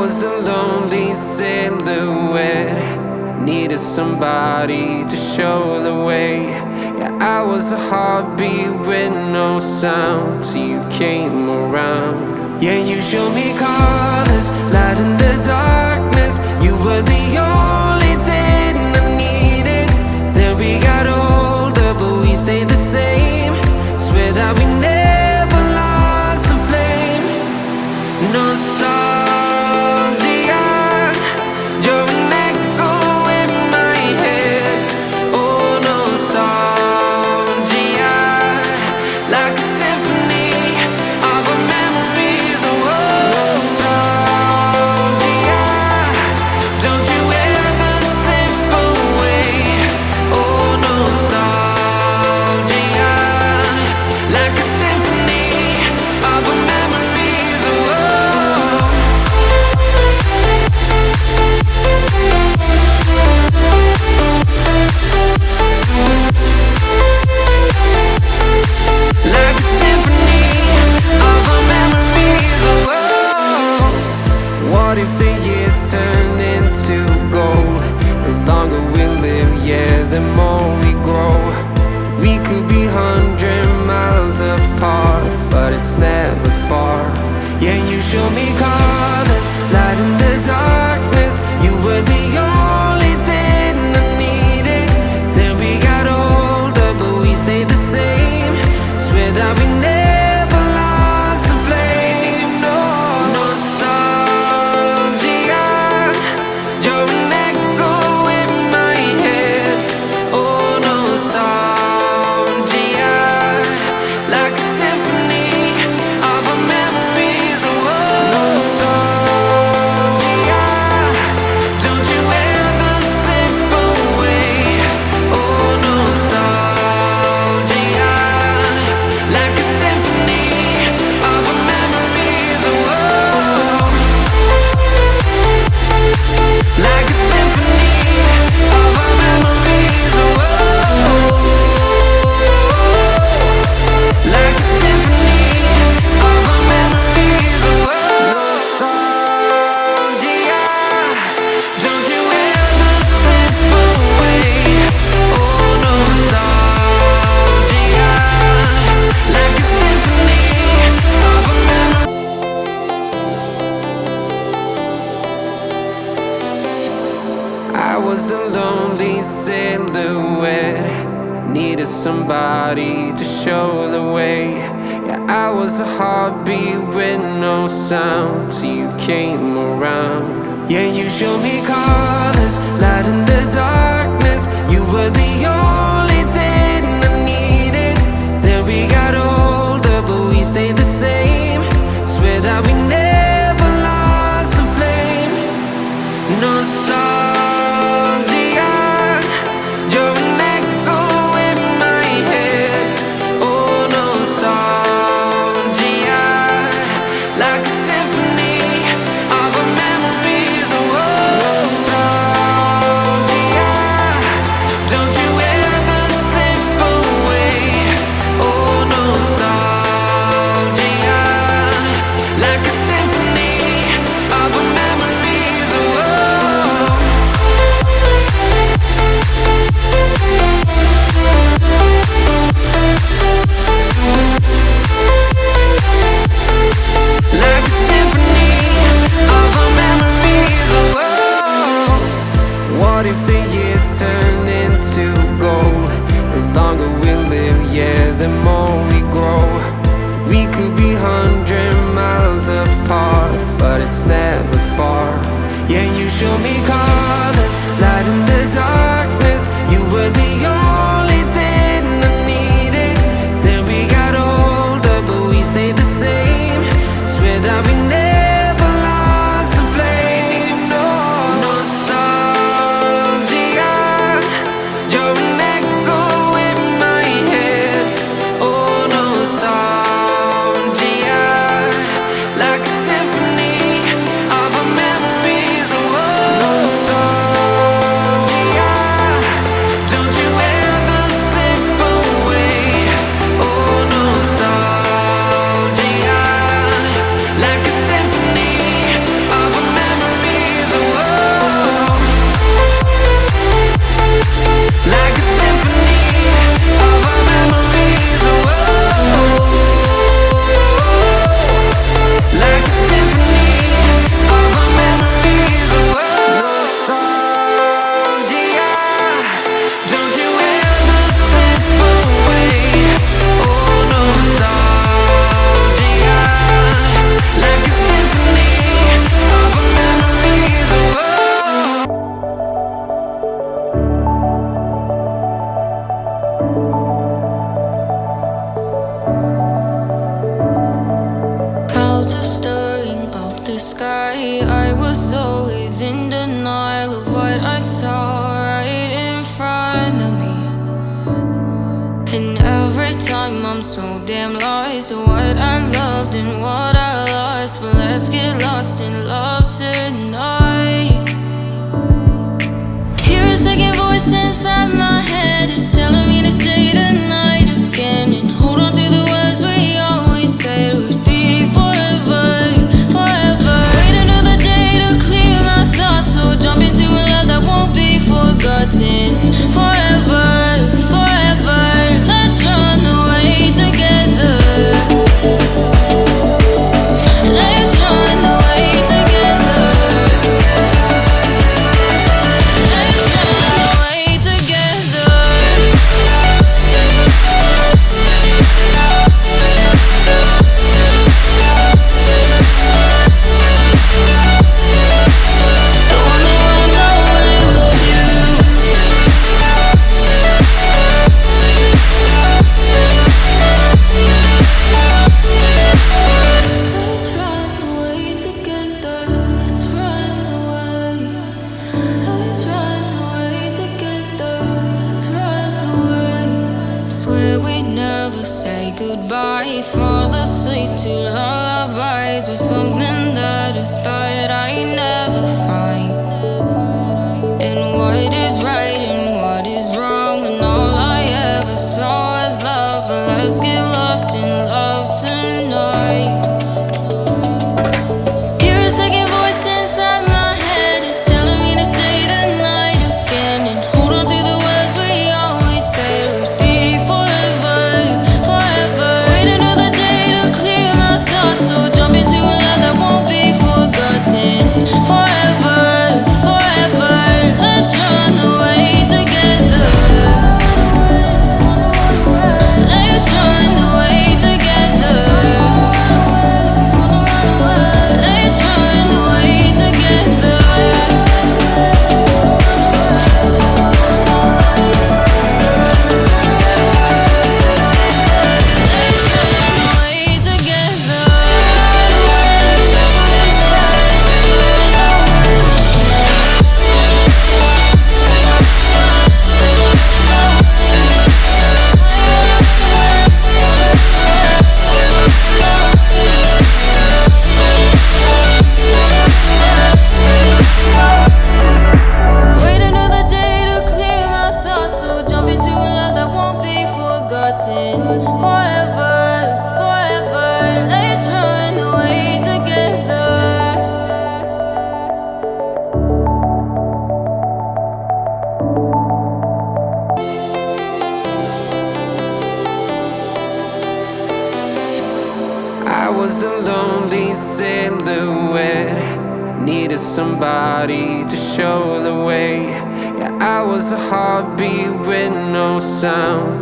was a lonely silhouette, needed somebody to show the way. Yeah, I was a heartbeat with no sound till you came around. Yeah, you showed me colors, light in the darkness. You were the only thing I needed. Then we got older, but we stayed the same. Swear that we never lost the flame. Nostalgia, you're an echo in my head. Oh, nostalgia, like a symphony of our memories. Oh, nostalgia, don't you ever slip away. Oh, nostalgia, like a symphony of our memories. Oh, like a symphony of our memories. Oh, what if the years turn into gold? The longer we live, yeah, the more we grow. We could be 100 miles apart, but it's never far. Yeah, you show me colors, light in the darkness. You were the only thing I needed. Then we got older, but we stayed the same. Swear that we never lost the flame. No, nostalgia, you're an echo in my head. Oh, nostalgia, like a symphony of our memories. Oh, nostalgia, don't you ever slip away. Oh, nostalgia, like a symphony of our memories. Oh, like a symphony of our memories. Oh, like a symphony of our memories. Oh, nostalgia, don't you ever slip away. Oh, nostalgia, like a symphony of our memories. I was a lonely silhouette, needed somebody to show the way. Yeah, I was a heartbeat with no sound till you came around. Yeah, you showed me colors, light in the darkness. You were the only thing I needed. Then we got older, but we stayed the same. Swear that we never lost the flame. Nostalgia, you're an echo in my head. Oh, nostalgia, like a symphony of our memories. Oh, nostalgia, don't you ever slip away. Oh, nostalgia, like a symphony of our memories. Oh, like a symphony of our memories. Oh, what if the years turn into gold? The longer we live, yeah, the more we grow. We could be 100 miles apart, but it's never far. Yeah, you show me colors, light in the darkness. You were the only thing I needed. Then we got older, but we stayed the same. Swear that we never lost the flame. No, nostalgia, you're an echo in my head. Oh, the sky. I was always in denial of what I saw right in front of me. And every time I'm so damn lost to what I loved and what I lost. But let's get lost in love tonight. Hear a second voice inside my head. It's telling me to say tonight again. And hold on to the words we always said would be forever, forever. Wait another day to clear my thoughts. So jump into a love that won't be forgotten. Forever, forever. Let's run away together. Let's run away together. Let's run away together. I wanna run away with you. Let's run away together. Let's run away. Let's run away together. Let's run away. Swear we'd never say goodbye. Fall asleep to lullabies with something that I thought I'd never find. And what is right and what is wrong, and all I ever saw was love. But let's get lost in love tonight. Hear a second voice inside my head. It's telling me to say the night again. And hold on to the words we always said would be forever, forever. Wait another day to clear my thoughts. So jump into a love that won't be forgotten. Forever, forever. Let's run away together. Let's run away together. Let's run away together. Let's run away together. Wait another day to clear my thoughts. So jump into a love that won't be forgotten. Forever, forever. Let's run away together. I was a lonely silhouette, needed somebody to show the way. Yeah, I was a heartbeat with no sound,